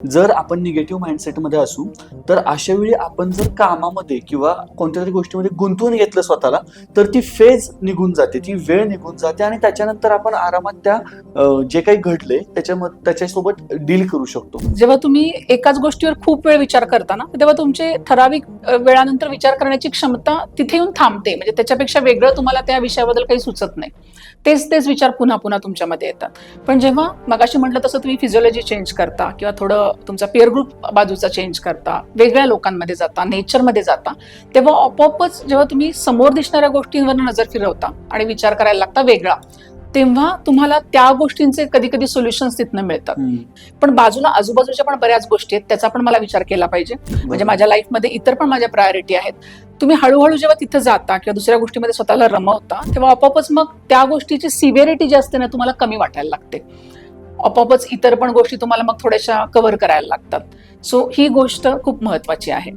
जर आपण निगेटिव्ह माइंडसेटमध्ये असू तर अशा वेळी आपण जर कामामध्ये किंवा कोणत्या तरी गोष्टीमध्ये गुंतवून घेतलं स्वतःला तर ती फेज निघून जाते, ती वेळ निघून जाते आणि त्याच्यानंतर आपण आरामात त्या जे काही घडले त्याच्यासोबत डील करू शकतो. जेव्हा तुम्ही एकाच गोष्टीवर खूप वेळ विचार करता ना, तेव्हा तुमचे ठराविक वेळानंतर विचार करण्याची क्षमता तिथे येऊन थांबते. म्हणजे त्याच्यापेक्षा वेगळं तुम्हाला त्या विषयाबद्दल काही सुचत नाही. तेच तेच विचार पुन्हा पुन्हा तुमच्यामध्ये येतात. पण जेव्हा मगाशी म्हटलं तसं तुम्ही फिजिओलॉजी चेंज करता किंवा थोडं तुमचा पेअर ग्रुप बाजूचा चेंज करता, वेगळ्या लोकांमध्ये जाता, नेचरमध्ये जाता, तेव्हा आपोआपच जेव्हा तुम्ही समोर दिसणाऱ्या गोष्टींवर नजर फिरवता आणि विचार करायला लागता वेगळा, तेव्हा तुम्हाला त्या गोष्टींचे कधी कधी सोल्युशन्स तिथनं मिळतात. पण बाजूला आजूबाजूच्या पण बऱ्याच गोष्टी आहेत, त्याचा पण मला विचार केला पाहिजे. म्हणजे माझ्या लाईफमध्ये इतर पण माझ्या प्रायोरिटी आहेत. तुम्ही हळूहळू जेव्हा तिथे जाता किंवा दुसऱ्या गोष्टीमध्ये स्वतःला रमवता, तेव्हा आपोआपच मग त्या गोष्टीची सिव्हिरिटी जी असते ना तुम्हाला कमी वाटायला लागते. आपोआपच इतर पण गोष्टी तुम्हाला मग थोड्याशा कव्हर करायला लागतात. सो ही गोष्ट खूप महत्वाची आहे.